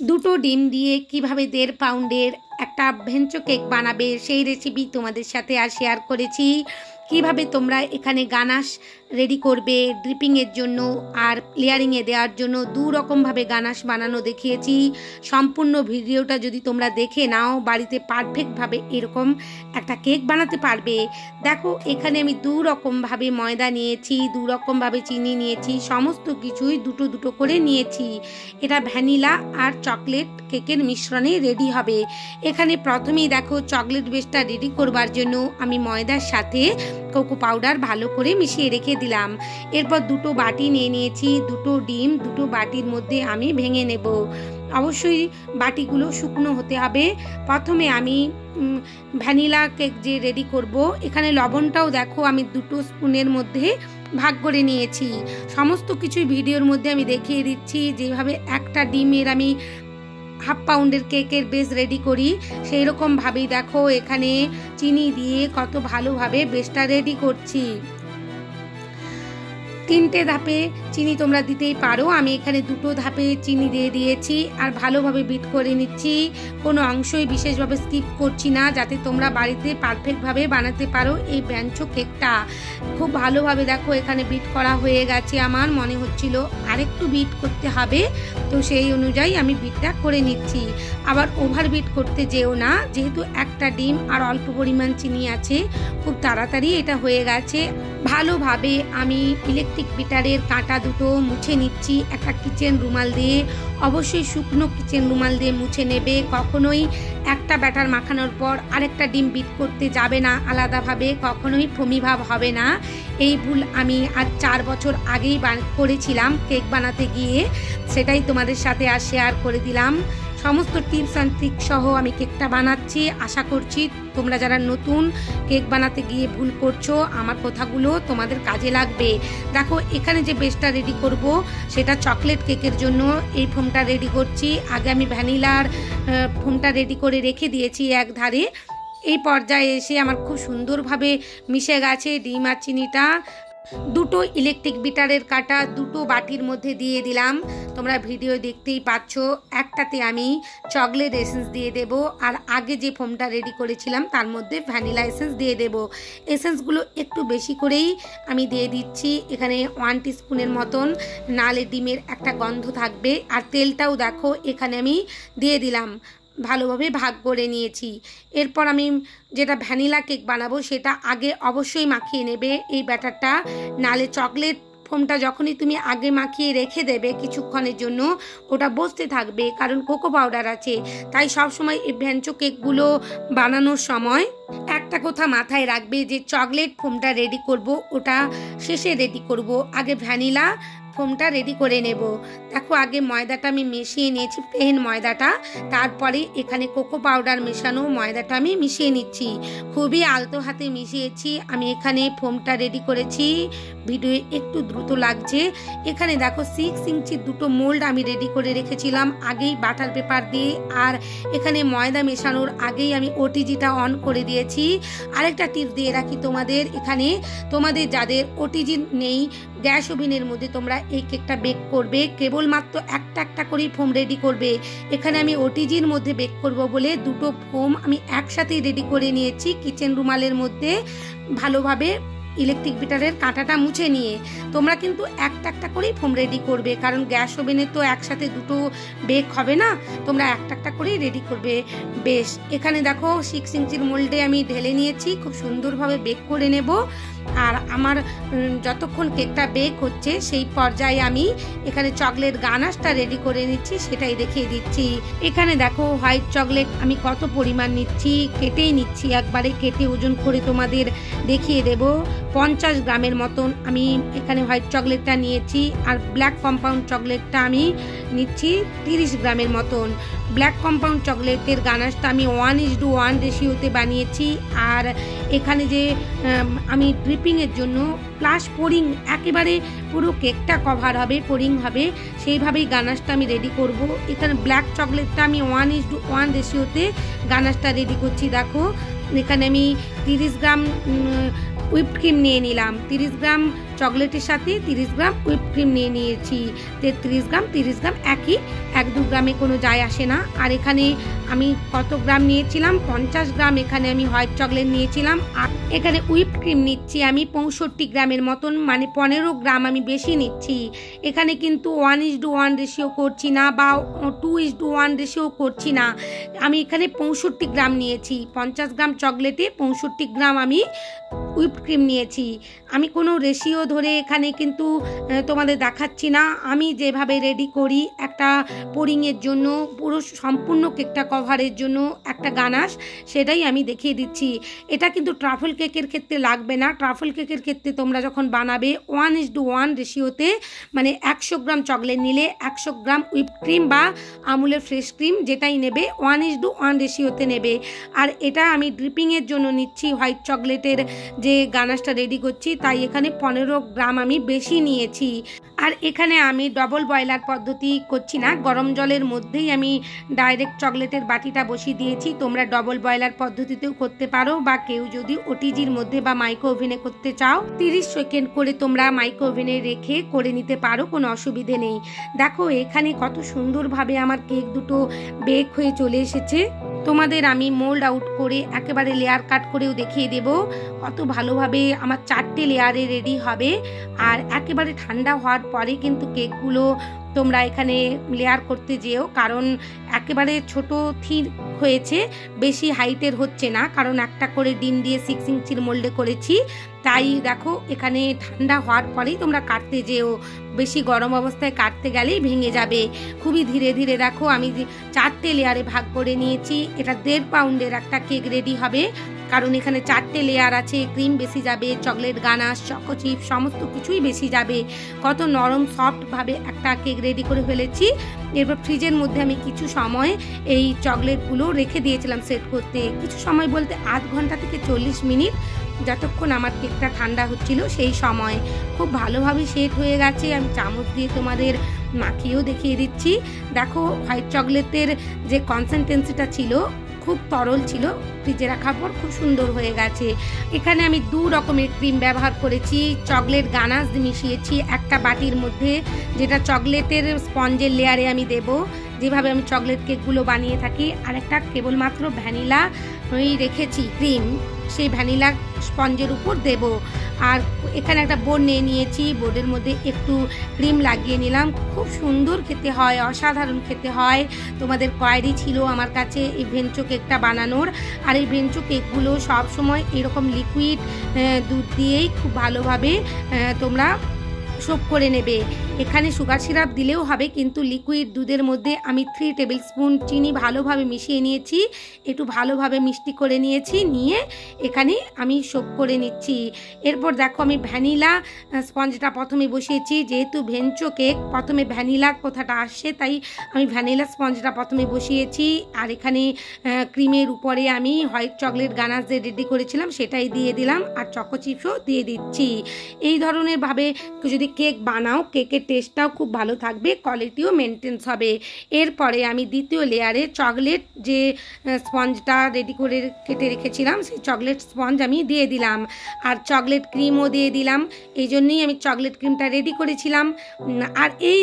দুটো ডিম দিয়ে কিভাবে 1.5 পাউন্ডের একটা ভেঞ্চো কেক বানাবে সেই রেসিপি তোমাদের সাথে আর শেয়ার করেছি। কিভাবে তোমরা এখানে গানাশ রেডি করবে ড্রিপিংয়ের জন্য আর লেয়ারিংয়ে দেওয়ার জন্য, 2 রকমভাবে গানাশ বানানো দেখিয়েছি। সম্পূর্ণ ভিডিওটা যদি তোমরা দেখে নাও বাড়িতে পারফেক্টভাবে এরকম একটা কেক বানাতে পারবে। দেখো এখানে আমি 2 রকমভাবে ময়দা নিয়েছি, 2 রকমভাবে চিনি নিয়েছি, সমস্ত কিছুই দুটো দুটো করে নিয়েছি। এটা ভ্যানিলা আর চকলেট কেকের মিশ্রণে রেডি হবে। এখানে প্রথমেই দেখো চকলেট বেসটা রেডি করবার জন্য আমি ময়দার সাথে কোকো পাউডার ভালো করে মিশিয়ে রেখে দিলাম। এরপর 2টো বাটি নিয়ে নিয়েছি, 2টো ডিম 2টো বাটির মধ্যে আমি ভেঙে নেব। অবশ্যই বাটিগুলো শুকনো হতে হবে। প্রথমে আমি ভ্যানিলা কেক যে রেডি করব, এখানে লবণটাও দেখো আমি 2 স্পুনের মধ্যে ভাগ করে নিয়েছি। সমস্ত কিছুই ভিডিওর মধ্যে আমি দেখিয়ে দিচ্ছি। যেভাবে একটা ডিমের আমি 1/2 পাউন্ডের কেকের বেস রেডি করি, সেই রকম ভাবেই দেখো এখানে চিনি দিয়ে কত ভালোভাবে বেসটা রেডি করছি। 3টে ধাপে চিনি তোমরা দিতেই পারো, আমি এখানে 2টো ধাপে চিনি দিয়ে দিয়েছি আর ভালোভাবে বিট করে নিচ্ছি। কোনো অংশই বিশেষভাবে স্কিপ করছি না, যাতে তোমরা বাড়িতে পারফেক্টভাবে বানাতে পারো এই ভ্যানচো কেকটা। খুব ভালোভাবে দেখো এখানে বিট করা হয়ে গেছে। আমার মনে হচ্ছিল আরেকটু বিট করতে হবে, তো সেই অনুযায়ী আমি বিটটা করে নিচ্ছি। আবার ওভার বিট করতে যেও না, যেহেতু একটা ডিম আর অল্প পরিমাণ চিনি আছে, খুব তাড়াতাড়ি এটা হয়ে গেছে। ভালোভাবে আমি ইলেকট্রিক বিটারের কাঁটা 2টো মুছে নিচ্ছি একটা কিচেন রুমাল দিয়ে। অবশ্যই শুকনো কিচেন রুমাল দিয়ে মুছে নেবে। কখনোই একটা ব্যাটার মাখানোর পর আরেকটা ডিম বিট করতে যাবে না আলাদাভাবে, কখনোই ফমি ভাব হবে না। এই ভুল আমি আজ 4 বছর আগেই করেছিলাম কেক বানাতে গিয়ে, সেটাই তোমাদের সাথে আর শেয়ার করে দিলাম। সমস্ত টিপস অ্যান্ড ট্রিক্স সহ আমি কেকটা বানাচ্ছি। আশা করছি তোমরা যারা নতুন কেক বানাতে গিয়ে ভুল করছো, আমার কথাগুলো তোমাদের কাজে লাগবে। দেখো এখানে যে বেসটা রেডি করব সেটা চকলেট কেকের জন্য এই ফোমটা রেডি করছি। আগে আমি ভ্যানিলার ফোমটা রেডি করে রেখে দিয়েছি এক ধারে। এই পর্যায়ে এসে আমার খুব সুন্দরভাবে মিশে গেছে ডিম আর চিনিটা। 2টো ইলেকট্রিক বিটারের কাটা 2টো বাটির মধ্যে দিয়ে দিলাম। তোমরা ভিডিও দেখতেই পাচ্ছ। একটাতে আমি চকলেট এসেন্স দিয়ে দেব, আর আগে যে ফোমটা রেডি করেছিলাম তার মধ্যে ভ্যানিলা এসেন্স দিয়ে দেব। এসেন্সগুলো একটু বেশি করেই আমি দিয়ে দিচ্ছি। এখানে 1 টিস্পুনের মতন, নালে ডিমের একটা গন্ধ থাকবে। আর তেলটাও দেখো এখানে আমি দিয়ে দিলাম, ভালোভাবে ভাগ করে নিয়েছি। এরপর আমি যেটা ভ্যানিলা কেক বানাবো সেটা আগে অবশ্যই মাখিয়ে নেবে এই ব্যাটারটা। নালে চকলেট ফোমটা যখনই তুমি আগে মাখিয়ে রেখে দেবে কিছুক্ষণের জন্য, ওটা বসতে থাকবে, কারণ কোকো পাউডার আছে। তাই সবসময় এই ভ্যানচো কেকগুলো বানানোর সময় একটা কথা মাথায় রাখবে যে চকলেট ফোমটা রেডি করব ওটা শেষে রেডি করব, আগে ভ্যানিলা ফোমটা রেডি করে নেব। দেখো আগে ময়দাটা আমি মিশিয়ে নিয়েছি, প্লেন ময়দাটা, তারপরে এখানে কোকো পাউডার মেশানো ময়দাটা আমি মিশিয়ে নিচ্ছি। খুবই আলতো হাতে মিশিয়েছি। আমি এখানে ফোমটা রেডি করেছি, ভিডিও একটু দ্রুত লাগছে। এখানে দেখো 6 ইঞ্চির 2টো মোল্ড আমি রেডি করে রেখেছিলাম আগেই বাটার পেপার দিয়ে, আর এখানে ময়দা মেশানোর আগেই আমি ওটিজিটা অন করে দিয়েছি। আরেকটা টিপস দিয়ে রাখি তোমাদের, এখানে তোমাদের যাদের ওটিজি নেই, গ্যাস ওভেনের মধ্যে তোমরা এই কেকটা বেক করবে, কেবলমাত্র একটা একটা করেই ফোম রেডি করবে। এখানে আমি ওটিজির মধ্যে বেক করব বলে 2টো ফোম আমি একসাথেই রেডি করে নিয়েছি কিচেন রুমালের মধ্যে, ভালোভাবে ইলেকট্রিক বিটারের কাঁটাটা মুছে নিয়ে। তোমরা কিন্তু একটা একটা করেই ফোম রেডি করবে, কারণ গ্যাস ওভেনে তো একসাথে 2টো বেক হবে না, তোমরা একটা একটা করেই রেডি করবে। বেশ, এখানে দেখো 6 ইঞ্চির মোল্ডে আমি ঢেলে নিয়েছি, খুব সুন্দরভাবে বেক করে নেব। আর আমার যতক্ষণ কেকটা বেক হচ্ছে সেই পর্যায়ে আমি এখানে চকলেট গানাশটা রেডি করে নিচ্ছি, সেটাই দেখিয়ে দিচ্ছি। এখানে দেখো হোয়াইট চকলেট আমি কত পরিমাণ নিচ্ছি, কেটেই নিচ্ছি, একবারে কেটে ওজন করে তোমাদের দেখিয়ে দেব। 50 গ্রামের মতন আমি এখানে হোয়াইট চকলেটটা নিয়েছি, আর ব্ল্যাক কম্পাউন্ড চকলেটটা আমি নিচ্ছি 30 গ্রামের মতন। ব্ল্যাক কম্পাউন্ড চকলেটের গানাশটা আমি 1:1 রেশিওতে বানিয়েছি। আর এখানে যে আমি ড্রিপিংয়ের জন্য প্লাস পোরিং, একেবারে পুরো কেকটা কভার হবে, পোরিং হবে, সেইভাবেই গানাশটা আমি রেডি করব। এখানে ব্ল্যাক চকলেটটা আমি 1:1 রেশিওতে গানাশটা রেডি করছি। দেখো এখানে আমি 30 গ্রাম হুইপ ক্রিম নিয়ে নিলাম। 30 গ্রাম চকলেটের সাথে 30 গ্রাম হুইপ ক্রিম নিয়ে নিয়েছি। 33 গ্রাম 30 গ্রাম একই, 1-2 গ্রামে কোনো যায় আসে না। আর এখানে আমি কত গ্রাম নিয়েছিলাম, 50 গ্রাম এখানে আমি হোয়াইট চকলেট নিয়েছিলাম। আর এখানে হুইপ ক্রিম নিচ্ছি আমি 65 গ্রামের মতন, মানে 15 গ্রাম আমি বেশি নিচ্ছি। এখানে কিন্তু 1:1 রেশিও করছি না বা 2:1 রেশিও করছি না, আমি এখানে 65 গ্রাম নিয়েছি। 50 গ্রাম চকলেটে 65 গ্রাম আমি হুইপ ক্রিম নিয়েছি। আমি কোনো রেশিও ধরে এখানে কিন্তু তোমাদের দেখাচ্ছি না। আমি যেভাবে রেডি করি একটা পোরিংয়ের জন্য, পুরো সম্পূর্ণ কেকটা কভারের জন্য একটা গানাশ, সেটাই আমি দেখিয়ে দিচ্ছি। এটা কিন্তু ট্রাফল কেকের ক্ষেত্রে লাগবে না। ট্রাফল কেকের ক্ষেত্রে তোমরা যখন বানাবে 1:1 রেশিওতে, মানে 100 গ্রাম চকলেট নিলে 100 গ্রাম হুইপ ক্রিম বা আমুলের ফ্রেশ ক্রিম যেটাই নেবে 1:1 রেশিওতে নেবে। আর এটা আমি ড্রিপিংয়ের জন্য নিচ্ছি হোয়াইট চকলেটের যে গানাশটা রেডি করছি, তাই এখানে 15 গ্রাম আমি বেশি নিয়েছি। আর এখানে আমি ডবল বয়লার পদ্ধতি করছি না, গরম জলের মধ্যেই আমি ডাইরেক্ট চকলেটের বাটিটা বসিয়ে দিয়েছি। তোমরা ডবল বয়লার পদ্ধতিতেও করতে পারো, বা কেউ যদি ওটিজির মধ্যে বা মাইক্রো ওভেনে করতে চাও 30 সেকেন্ড করে তোমরা মাইক্রো ওভেনে রেখে করে নিতে পারো, কোনো অসুবিধে নেই। দেখো এখানে কত সুন্দরভাবে আমার কেক দুটো বেক হয়ে চলে এসেছে। তোমাদের আমি মোল্ড আউট করে একেবারে লেয়ার কাট করেও দেখিয়ে দেব কত ভালোভাবে আমার 4টে লেয়ারে রেডি হবে। আর একেবারে ঠান্ডা হওয়ার পরে কিন্তু কেকগুলো তোমরা এখানে লেয়ার করতে যেও, কারণ একেবারে ছোট থির হয়েছে, বেশি হাইটের হচ্ছে না, কারণ একটা করে ডিম দিয়ে 6 ইঞ্চির মোল্ডে করেছি। তাই দেখো এখানে ঠান্ডা হওয়ার পরেই তোমরা কাটতে যেও, বেশি গরম অবস্থায় কাটতে গেলেই ভেঙে যাবে। খুবই ধীরে ধীরে দেখো আমি 4টে লেয়ারে ভাগ করে নিয়েছি। এটা 1.5 পাউন্ডের একটা কেক রেডি হবে, কারণ এখানে 4টে লেয়ার আছে, ক্রিম বেশি যাবে, চকলেট গানাশ, চকো চিপ সমস্ত কিছুই বেশি যাবে। কত নরম সফটভাবে একটা কেক রেডি করে ফেলেছি। এরপর ফ্রিজের মধ্যে আমি কিছু সময় এই চকলেটগুলো রেখে দিয়েছিলাম সেট করতে, কিছু সময় বলতে আধ ঘন্টা থেকে 40 মিনিট, যতক্ষণ আমার কেকটা ঠান্ডা হচ্ছিল সেই সময়। খুব ভালোভাবে সেট হয়ে গেছে। আমি চামচ দিয়ে তোমাদের মাখিয়েও দেখিয়ে দিচ্ছি। দেখো হোয়াইট চকলেটের যে কনসিস্টেন্সিটা ছিল খুব তরল ছিল, ফ্রিজে রাখার পর খুব সুন্দর হয়ে গেছে। এখানে আমি 2 রকমের ক্রিম ব্যবহার করেছি। চকলেট গানাশ মিশিয়েছি একটা বাটির মধ্যে, যেটা চকলেটের স্পঞ্জের লেয়ারে আমি দেব, যেভাবে আমি চকলেট কেকগুলো বানিয়ে থাকি। আর একটা কেবলমাত্র ভ্যানিলা রেখেছি ক্রিম, সেই ভ্যানিলা স্পঞ্জের উপর দেব। আর এখানে একটা বোর্ড নিয়ে নিয়েছি, বোর্ডের মধ্যে একটু ক্রিম লাগিয়ে নিলাম। খুব সুন্দর খেতে হয়, অসাধারণ খেতে হয়। তোমাদের কোয়ারি ছিল আমার কাছে এই ভেঞ্চো কেকটা বানানোর। আর এই ভেঞ্চো কেকগুলো সবসময় এরকম লিকুইড দুধ দিয়েই খুব ভালোভাবে তোমরা সোপ করে নেবে। এখানে সুগার সিরাপ দিলেও হবে, কিন্তু লিকুইড দুধের মধ্যে আমি 3 টেবিল স্পুন চিনি ভালোভাবে মিশিয়ে নিয়েছি, একটু ভালোভাবে মিষ্টি করে নিয়েছি, নিয়ে এখানে আমি সোপ করে নিচ্ছি। এরপর দেখো আমি ভ্যানিলা স্পঞ্জটা প্রথমে বসিয়েছি, যেহেতু ভেঞ্চো কেক প্রথমে ভ্যানিলার কথাটা আসছে, তাই আমি ভ্যানিলা স্পঞ্জটা প্রথমে বসিয়েছি। আর এখানে ক্রিমের উপরে আমি হোয়াইট চকলেট গানাশ যে রেডি করেছিলাম সেটাই দিয়ে দিলাম, আর চকো চিপসও দিয়ে দিচ্ছি। এই ধরনের ভাবে যদি কেক বানাও, কেকের টেস্টটাও খুব ভালো থাকবে, কোয়ালিটিও মেনটেন্স হবে। এরপরে আমি দ্বিতীয় লেয়ারে চকলেট যে স্পঞ্জটা রেডি করে কেটে রেখেছিলাম সেই চকলেট স্পঞ্জ আমি দিয়ে দিলাম, আর চকলেট ক্রিমও দিয়ে দিলাম। এই জন্যই আমি চকলেট ক্রিমটা রেডি করেছিলাম। আর এই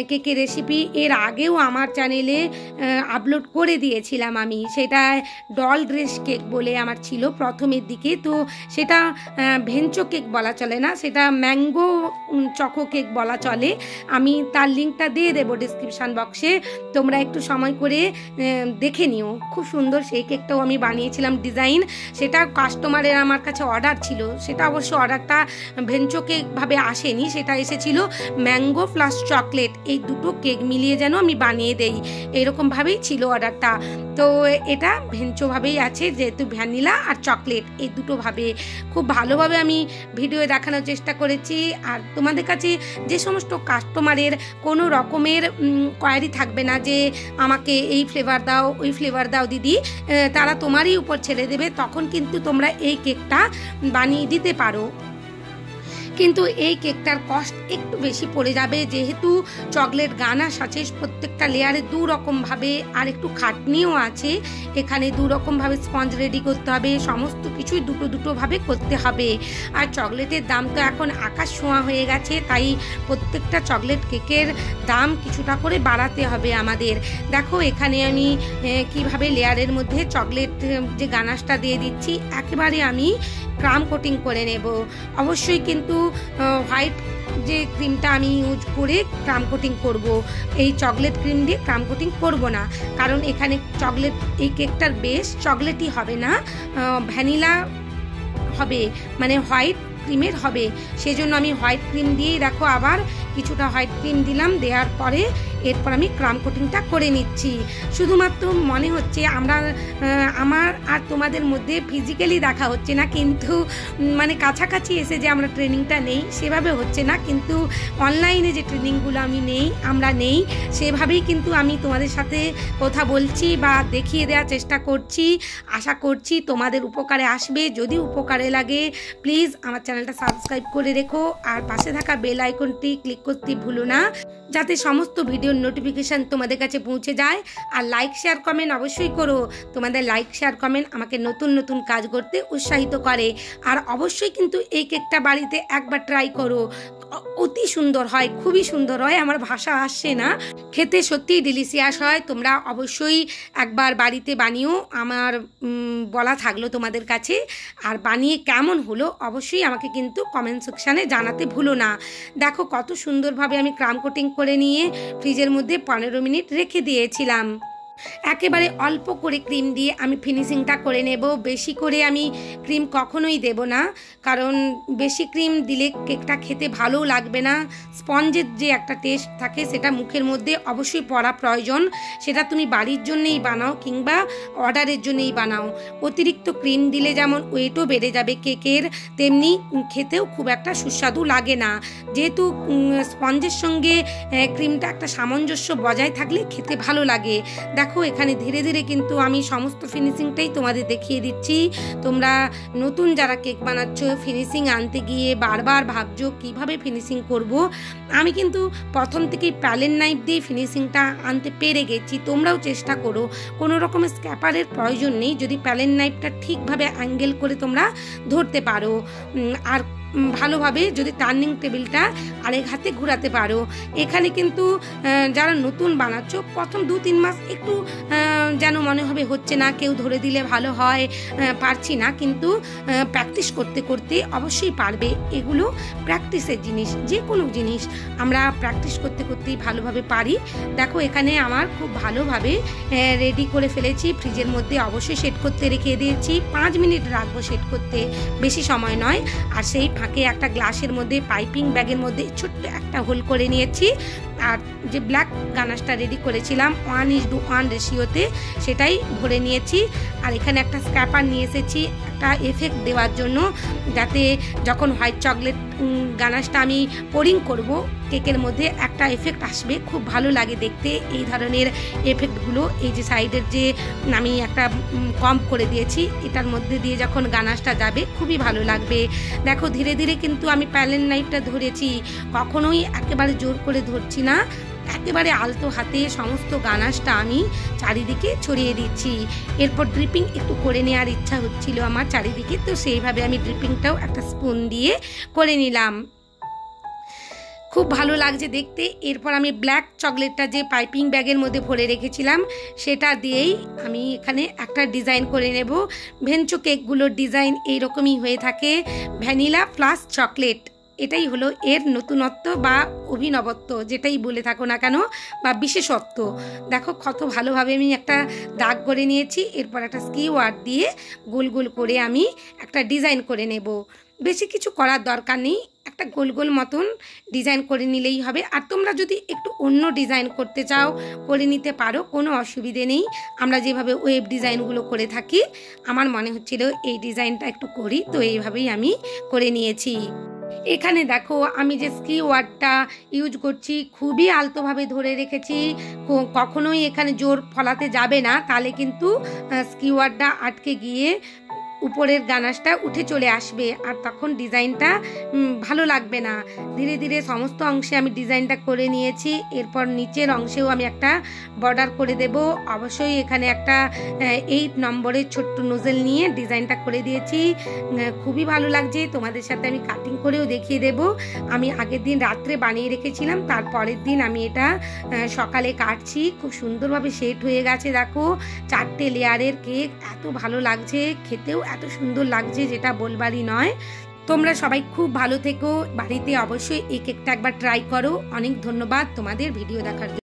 কেকের রেসিপি এর আগেও আমার চ্যানেলে আপলোড করে দিয়েছিলাম আমি, সেটা ডল ড্রেস কেক বলে আমার ছিল প্রথমের দিকে। তো সেটা ভেঞ্চো কেক বলা চলে না, সেটা ম্যাঙ্গো চকো কেক বলা চলে। আমি তার লিঙ্কটা দিয়ে দেবো ডিসক্রিপশান বক্সে, তোমরা একটু সময় করে দেখে নিও। খুব সুন্দর সেই কেকটাও আমি বানিয়েছিলাম ডিজাইন, সেটা কাস্টমারের আমার কাছে অর্ডার ছিল। সেটা অবশ্য অর্ডারটা ভেঞ্চো কেক ভাবে আসেনি, সেটা এসেছিল ম্যাঙ্গো প্লাস চকলেট, এই দুটো কেক মিলিয়ে যেন আমি বানিয়ে দেই, এরকমভাবেই ছিল অর্ডারটা। তো এটা ভেঞ্চোভাবেই আছে, যেহেতু ভ্যানিলা আর চকলেট এই দুটোভাবে খুব ভালোভাবে আমি ভিডিও দেখানোর চেষ্টা করেছি। আর তোমাদের কাছে যে সমস্ত কাস্টমারের কোনো রকমের কোয়ারি থাকবে না যে আমাকে এই ফ্লেভার দাও ওই ফ্লেভার দাও দিদি, তারা তোমারই উপর ছেড়ে দেবে, তখন কিন্তু তোমরা এই কেকটা বানিয়ে দিতে পারো। কিন্তু এই কেকটার কস্ট একটু বেশি পড়ে যাবে, যেহেতু চকলেট গানাশ আছে প্রত্যেকটা লেয়ারে দু রকমভাবে, আর একটু খাটনিও আছে। এখানে দু রকমভাবে স্পঞ্জ রেডি করতে হবে, সমস্ত কিছুই দুটোভাবে করতে হবে। আর চকলেটের দাম তো এখন আকাশ ছোঁয়া হয়ে গেছে, তাই প্রত্যেকটা চকলেট কেকের দাম কিছুটা করে বাড়াতে হবে আমাদের। দেখো এখানে আমি কিভাবে লেয়ারের মধ্যে চকলেট যে গানাশটা দিয়ে দিচ্ছি, একেবারে আমি ক্রাম কোটিং করে নেব। অবশ্যই কিন্তু হোয়াইট যে ক্রিমটা আমি ইউজ করে ক্রাম কোটিং করব, এই চকলেট ক্রিম দিয়ে ক্রাম কোটিং করব না, কারণ এখানে চকলেট, এই কেকটার বেস চকলেটই হবে না, ভ্যানিলা হবে, মানে হোয়াইট ক্রিমের হবে। সেজন্য আমি হোয়াইট ক্রিম দিয়েই দেখো আবার কিছুটা হোয়াইট ক্রিম দিলাম, দেওয়ার পরে এরপর আমি ক্রাম কোটিংটা করে নিচ্ছি। শুধুমাত্র মনে হচ্ছে আমার আর তোমাদের মধ্যে ফিজিক্যালি দেখা হচ্ছে না, কিন্তু মানে কাছাকাছি এসে যে আমরা ট্রেনিংটা নেই সেভাবে হচ্ছে না, কিন্তু অনলাইনে যে ট্রেনিংগুলো আমরা নেই সেভাবেই কিন্তু আমি তোমাদের সাথে কথা বলছি বা দেখিয়ে দেওয়ার চেষ্টা করছি। আশা করছি তোমাদের উপকারে আসবে। যদি উপকারে লাগে প্লিজ আমার চ্যানেলটা সাবস্ক্রাইব করে রেখো, আর পাশে থাকা বেল আইকনটি ক্লিক করতে ভুলো না, যাতে সমস্ত ভিডিওর নোটিফিকেশান তোমাদের কাছে পৌঁছে যায়। আর লাইক শেয়ার কমেন্ট অবশ্যই করো, তোমাদের লাইক শেয়ার কমেন্ট আমাকে নতুন নতুন কাজ করতে উৎসাহিত করে। আর অবশ্যই কিন্তু এই কেকটা বাড়িতে একবার ট্রাই করো, অতি সুন্দর হয়, খুবই সুন্দর হয়, আমার ভাষা আসছে না, খেতে সত্যিই ডিলিশিয়াস হয়। তোমরা অবশ্যই একবার বাড়িতে বানিও, আমার বলা থাকলো তোমাদের কাছে। আর বানিয়ে কেমন হলো অবশ্যই আমাকে কিন্তু কমেন্ট সেকশানে জানাতে ভুলো না। দেখো কত সুন্দরভাবে আমি ক্রাম কোটিং করে নিয়ে ফ্রিজের মধ্যে 15 মিনিট রেখে দিয়েছিলাম। একেবারে অল্প করে ক্রিম দিয়ে আমি ফিনিশিংটা করে নেব। বেশি করে আমি ক্রিম কখনোই দেব না, কারণ বেশি ক্রিম দিলে কেকটা খেতে ভালোও লাগবে না। স্পঞ্জের যে একটা টেস্ট থাকে সেটা মুখের মধ্যে অবশ্যই পড়া প্রয়োজন, সেটা তুমি বাড়ির জন্যেই বানাও কিংবা অর্ডারের জন্যেই বানাও। অতিরিক্ত ক্রিম দিলে যেমন ওয়েটও বেড়ে যাবে কেকের, তেমনি খেতেও খুব একটা সুস্বাদু লাগে না। যেহেতু স্পঞ্জের সঙ্গে ক্রিমটা একটা সামঞ্জস্য বজায় থাকলে খেতে ভালো লাগে। দেখো এখানে ধীরে ধীরে কিন্তু আমি সমস্ত ফিনিশিংটাই তোমাদের দেখিয়ে দিচ্ছি। তোমরা নতুন যারা কেক বানাচ্ছ, ফিনিশিং আনতে গিয়ে বারবার ভাবছো কিভাবে ফিনিশিং করব, আমি কিন্তু প্রথম থেকেই প্যালেট নাইফ দিয়ে ফিনিশিংটা আনতে পেরে গেছি। তোমরাও চেষ্টা করো, কোনো রকমের স্ক্যাপারের প্রয়োজন নেই, যদি প্যালেট নাইফটা ঠিকভাবে অ্যাঙ্গেল করে তোমরা ধরতে পারো, আর ভালোভাবে যদি টার্নিং টেবিলটা আরেক হাতে ঘোরাতে পারো। এখানে কিন্তু যারা নতুন বানাচ্ছ প্রথম 2-3 মাস একটু যেন মনে হবে হচ্ছে না, কেউ ধরে দিলে ভালো হয়, পারছি না, কিন্তু প্র্যাকটিস করতে করতে অবশ্যই পারবে। এগুলো প্র্যাকটিসের জিনিস, যে কোনো জিনিস আমরা প্র্যাকটিস করতে করতেই ভালোভাবে পারি। দেখো এখানে আমার খুব ভালোভাবে রেডি করে ফেলেছি, ফ্রিজের মধ্যে অবশ্যই সেট করতে রেখে দিয়েছি। 5 মিনিট রাখবো সেট করতে, বেশি সময় নয়। আর সেই ফাঁকে একটা গ্লাসের মধ্যে পাইপিং ব্যাগের মধ্যে ছোট্ট একটা হোল করে নিয়েছি, আর যে ব্ল্যাক গানাশটা রেডি করেছিলাম 1:1 রেশিওতে সেটাই ভরে নিয়েছি। আর এখানে একটা স্ক্র্যাপার নিয়ে এসেছি একটা এফেক্ট দেওয়ার জন্য, যাতে যখন হোয়াইট চকলেট গানাশটা আমি পোরিং করব কেকের মধ্যে একটা এফেক্ট আসবে, খুব ভালো লাগে দেখতে এই ধরনের এফেক্টগুলো। এই যে সাইডের যে আমি একটা কম করে দিয়েছি, এটার মধ্যে দিয়ে যখন গানাশটা যাবে খুবই ভালো লাগবে। দেখো ধীরে ধীরে কিন্তু আমি প্যালেট নাইফটা ধরেছি, কখনোই একেবারে জোর করে ধরছি না, একেবারে আলতো হাতে সমস্ত গানাশটা আমি চারিদিকে ছড়িয়ে দিচ্ছি। এরপর ড্রিপিং একটু করে নেওয়ার ইচ্ছা হচ্ছিল আমার চারিদিকে, তো সেইভাবে আমি ড্রিপিংটাও একটা স্পুন দিয়ে করে নিলাম। খুব ভালো লাগছে দেখতে। এরপর আমি ব্ল্যাক চকলেটটা যে পাইপিং ব্যাগের মধ্যে ভরে রেখেছিলাম সেটা দিয়েই আমি এখানে একটা ডিজাইন করে নেব। ভেঞ্চো কেকগুলোর ডিজাইন এইরকমই হয়ে থাকে, ভ্যানিলা প্লাস চকলেট, এটাই হলো এর নতুনত্ব বা অভিনবত্ব, যেটাই বলে থাকো না কেন, বা বিশেষত্ব। দেখো কত ভালোভাবে আমি একটা দাগ করে নিয়েছি। এরপর একটা স্কিওয়ার দিয়ে গোল গোল করে আমি একটা ডিজাইন করে নেব। বেশি কিছু করার দরকার নেই, একটা গোল গোল মতন ডিজাইন করে নিলেই হবে। আর তোমরা যদি একটু অন্য ডিজাইন করতে চাও করে নিতে পারো, কোনো অসুবিধে নেই। আমরা যেভাবে ওয়েব ডিজাইনগুলো করে থাকি, আমার মনে হচ্ছিল এই ডিজাইনটা একটু করি, তো এইভাবেই আমি করে নিয়েছি। এখানে দেখো আমি যে স্কিওয়ারটা ইউজ করছি খুবই আলতোভাবে ধরে রেখেছি, কখনোই এখানে জোর ফলাতে যাবে না, তাহলে কিন্তু স্কিওয়ারটা আটকে গিয়ে উপরের গানাশটা উঠে চলে আসবে আর তখন ডিজাইনটা ভালো লাগবে না। ধীরে ধীরে সমস্ত অংশে আমি ডিজাইনটা করে নিয়েছি। এরপর নিচের অংশেও আমি একটা বর্ডার করে দেব। অবশ্যই এখানে একটা 8 নম্বরের ছোট্ট নোজেল নিয়ে ডিজাইনটা করে দিয়েছি। খুবই ভালো লাগছে, তোমাদের সাথে আমি কাটিং করেও দেখিয়ে দেব। আমি আগের দিন রাত্রে বানিয়ে রেখেছিলাম, তারপরের দিন আমি এটা সকালে কাটছি। খুব সুন্দরভাবে সেট হয়ে গেছে। দেখো 4টে লেয়ারের কেক, এত ভালো লাগছে, খেতেও এত সুন্দর লাগছে যেটা বলবারই নয়। তোমরা সবাই খুব ভালো থেকো, বাড়িতে অবশ্যই এই কেকটা একবার ট্রাই করো। অনেক ধন্যবাদ তোমাদের ভিডিও দেখার জন্য।